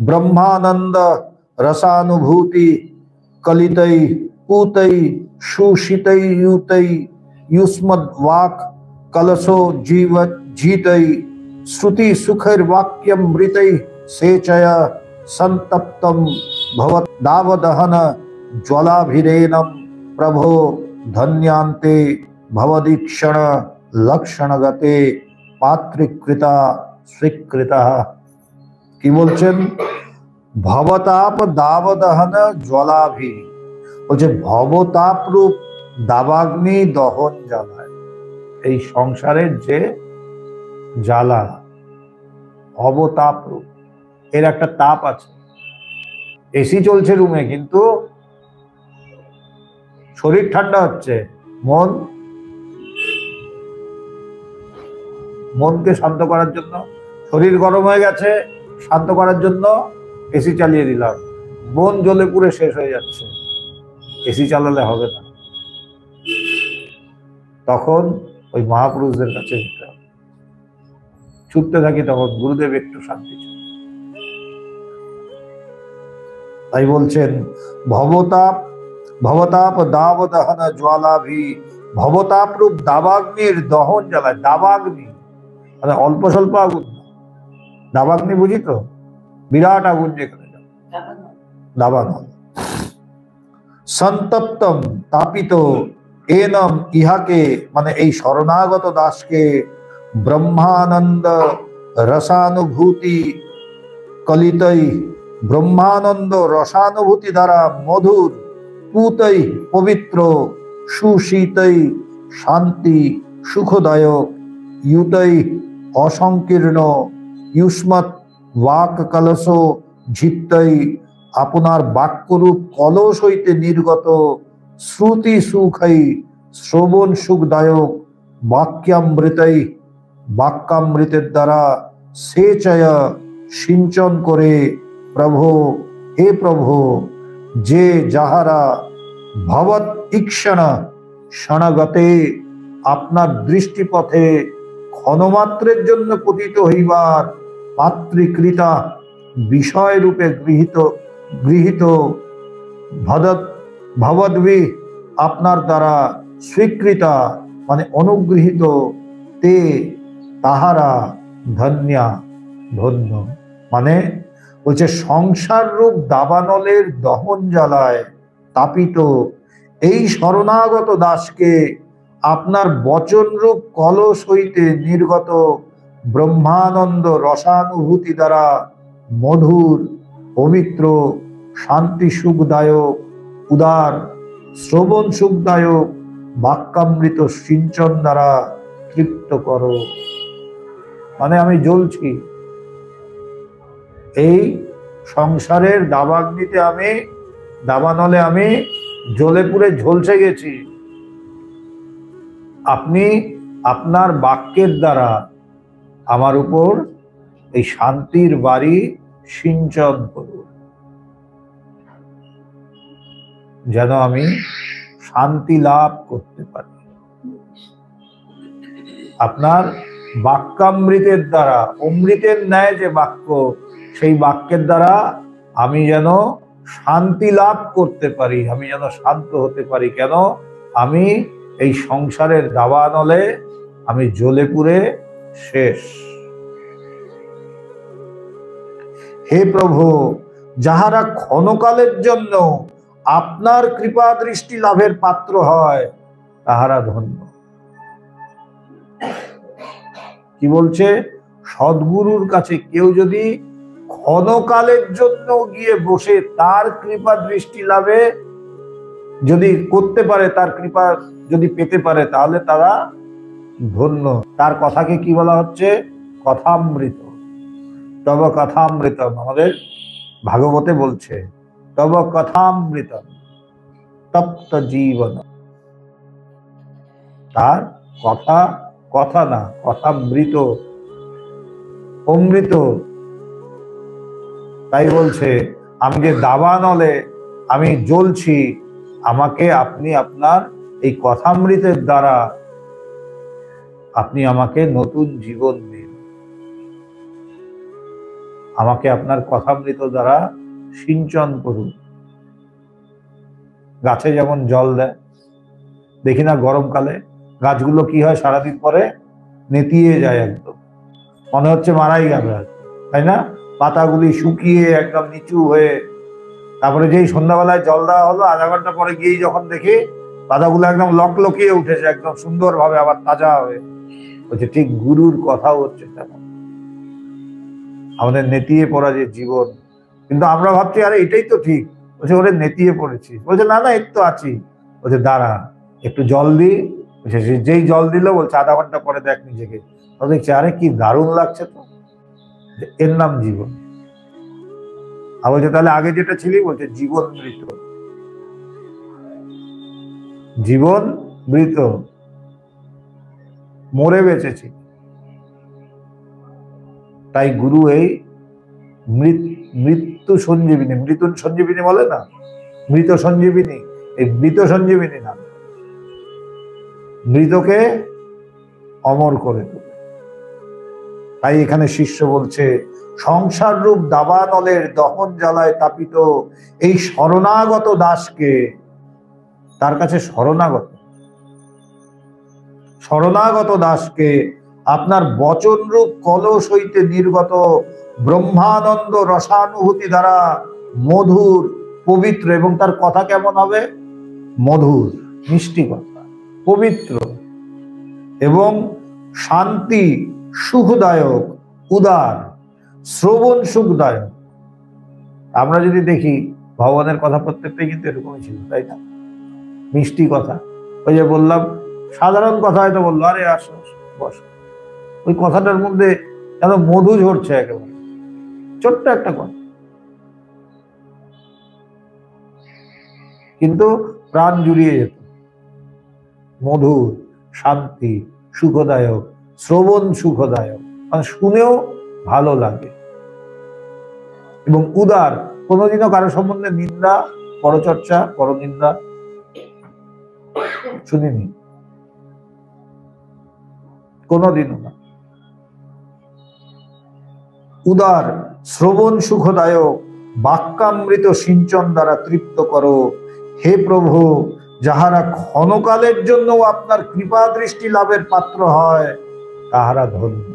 ब्रह्मानंद रसानुभूति कलितै पूतै सुशितै युतै युष्मद्वाक् कलशो जीवत जीतै श्रुति सुखैर वाक्यमृतै सेचय संतप्तं भवत् दावदहन ज्वलाभिरेनं प्रभो धन्यांते भवदीक्षण लक्षणगते पात्रीकृता स्वीकृता। কি বলছেন? ভবতাপ দাবদহন জ্বলাভি, বলছে ভবতাপ রূপ দাবাগ্নি দহন জ্বালায়। এই সংসারের যে জ্বালা ভবতাপ রূপ, এর একটা তাপ আছে। এসি চলছে রুমে, কিন্তু শরীর ঠান্ডা হচ্ছে, মনকে শান্ত করার জন্য, শরীর গরম হয়ে গেছে শান্ত করার জন্য এসি চালিয়ে দিলাম, মন জ্বলে পুড়ে শেষ হয়ে যাচ্ছে, এসি চালালে হবে না। তখন ওই মহাপুরুষদের কাছে যেতে হবে। ছুটতে থাকি তখন গুরুদেব একটু শান্তি চান। তাই বলছেন ভবতাপ ভবতাপ দাবদহন জ্বালাভি, ভবতাপ রূপ দাবাগ্নির দহন জ্বালায়। দাবাগ্নি মানে অল্প স্বল্প আগুন, দাবাগ্নি বুঝি তো, বিরাট আগুন যেখানে দাবানল। সন্তপ্তম তাপিত এনম ইহাকে মানে এই শরণাগত দাসকে ব্রহ্মানন্দ রসানুভূতি কলিতৈ, ব্রহ্মানন্দ রসানুভূতি দ্বারা মধুর, পুতৈ পবিত্র, সুশীতৈ শান্তি সুখদায়ক, ইউতৈ অসংকীর্ণ, ইউষ্মৎ বাক কলশ ঝিত্তৈ আপনার বাক্যরূপ কলস হইতে নির্গত, শ্রুতি সুখৈ শ্রবণ সুখদায়ক, বাক্যামৃতৈ বাক্যামৃতের দ্বারা সেচয় সিঞ্চন করে। প্রভু হে প্রভু, যে যাহারা ভবৎ ঈক্ষণ ক্ষণগতে আপনার দৃষ্টিপথে ক্ষণমাত্রের জন্য পতিত হইবার পাত্রীকৃতা বিষয় রূপে গৃহীত ভবদ্ভি আপনার দ্বারা স্বীকৃতা মানে অনুগৃহীত, তে তাহারা ধন্যা ধন্য। মানে বলছে সংসার রূপ দাবানলের দহন জ্বালায় তাপিত এই শরণাগত দাসকে আপনার বচন রূপ কলস হইতে নির্গত ব্রহ্মানন্দ রসানুভূতি দ্বারা মধুর, পবিত্র, শান্তি সুখদায়ক, উদার, শ্রবণ সুখদায়ক বাক্যামৃত সিঞ্চন দ্বারা তৃপ্ত করো। মানে আমি জ্বলছি এই সংসারের দাবাগ্নিতে, আমি দাবানলে আমি জ্বলে পুড়ে ঝলসে গেছি। আপনি আপনার বাক্যের দ্বারা আমার উপর এই শান্তির বাড়ি সিঞ্চন করুন, যেন আমি শান্তি লাভ করতে পারি। আপনার বাক্যামৃতের দ্বারা, অমৃতের ন্যায় যে বাক্য, সেই বাক্যের দ্বারা আমি যেন শান্তি লাভ করতে পারি, আমি যেন শান্ত হতে পারি। কেন? আমি এই সংসারের দাবানলে আমি জ্বলে পুড়ে শেষ। হে প্রভু, যাহারা ক্ষণকালের জন্য আপনার কৃপা দৃষ্টি লাভের পাত্র হয় তাহারা ধন্য। কি বলছে? সদ্গুরুর কাছে কেউ যদি ক্ষণকালের জন্য গিয়ে বসে তার কৃপা দৃষ্টি লাভে যদি করতে পারে, তার কৃপা যদি পেতে পারে, তাহলে তারা ধন্য। তার কথাকে কি বলা হচ্ছে? কথামৃত। তব কথামৃতম, আমাদের ভাগবতে বলছে তব কথামৃতম তপ্ত জীবন। তার কথা কথা না, কথামৃত, অমৃত। তাই বলছে আমি যে দাবানলে আমি জ্বলছি, আমাকে আপনি আপনার এই কথামৃতের দ্বারা আপনি আমাকে নতুন জীবন দিন। আমাকে আপনার কথামৃত দ্বারা সিঞ্চন করুন। গাছে যেমন জল দেয়, দেখি না গরমকালে গাছগুলো কি হয়, সারাদিন পরে নেতিয়ে যায়, একদম মনে হচ্ছে মারাই যাবে, তাই না? পাতাগুলি শুকিয়ে একদম নিচু হয়ে, তারপরে যেই সন্ধ্যাবেলায় জল দেওয়া হলো, আধা ঘন্টা পরে গিয়েই যখন দেখি পাতাগুলো একদম লকলকিয়ে উঠেছে, একদম সুন্দরভাবে আবার তাজা হয়ে। বলছে ঠিক গুরুর কথাও হচ্ছে তেমন, আমাদের নেতিয়ে পড়া যে জীবন, কিন্তু আমরা ভাবছি আরে এটাই তো ঠিক। বলছে ওরে নেতিয়ে পড়েছি। বলছে না না, এই তো আছি। বলছে দাঁড়া একটু জল দিই। বলছে যেই জল দিল, বলছে আধা ঘন্টা পরে দেখ নিজেকে। দেখছি আরে কি দারুণ লাগছে তো, এর নাম জীবন। আর বলছে তাহলে আগে যেটা ছিলি, বলছে জীবন মৃত, জীবন মৃত, মরে বেঁচেছি। তাই গুরু এই মৃত্যু সঞ্জীবিনী, মৃত সঞ্জীবিনী বলে না, মৃত সঞ্জীবিনী, এই মৃত সঞ্জীবিনী নাম, মৃতকে অমর করে তোলে। তাই এখানে শিষ্য বলছে, সংসার রূপ দাবানলের দহন জ্বালায় তাপিত এই শরণাগত দাসকে, তার কাছে শরণাগত দাসকে আপনার বচন রূপ কলস হইতে নির্গত ব্রহ্মানন্দ রসানুভূতি দ্বারা মধুর, পবিত্র, এবং তার কথা কেমন হবে? মধুর, মিষ্টি কথা, পবিত্র এবং শান্তি সুখদায়ক, উদার, শ্রবণ সুখদায়ক। আমরা যদি দেখি ভগবানের কথা প্রত্যেকটাই কিন্তু এরকমই ছিল, তাই না? মিষ্টি কথা। ওই যে বললাম, সাধারণ কথা হয়তো বললো, আরে আসো বস, ওই কথাটার মধ্যে যেন মধু ঝরছে, একেবারে ছোট্ট একটা কথা, কিন্তু প্রাণ জুড়িয়ে যেত। মধুর, শান্তি, সুখদায়ক, শ্রবণ সুখদায়ক, মানে শুনেও ভালো লাগে, এবং উদার। কোনোদিনও কারো সম্বন্ধে নিন্দা, পরচর্চা, পরনিন্দা শুনিনি, কোনোদিনও না। উদার, শ্রবণ সুখদায়ক, বাক্যামৃত সিঞ্চন দ্বারা তৃপ্ত করো হে প্রভু, যাহারা ক্ষণকালের জন্য আপনার কৃপা দৃষ্টি লাভের পাত্র হয়, তাহারা ধন্য।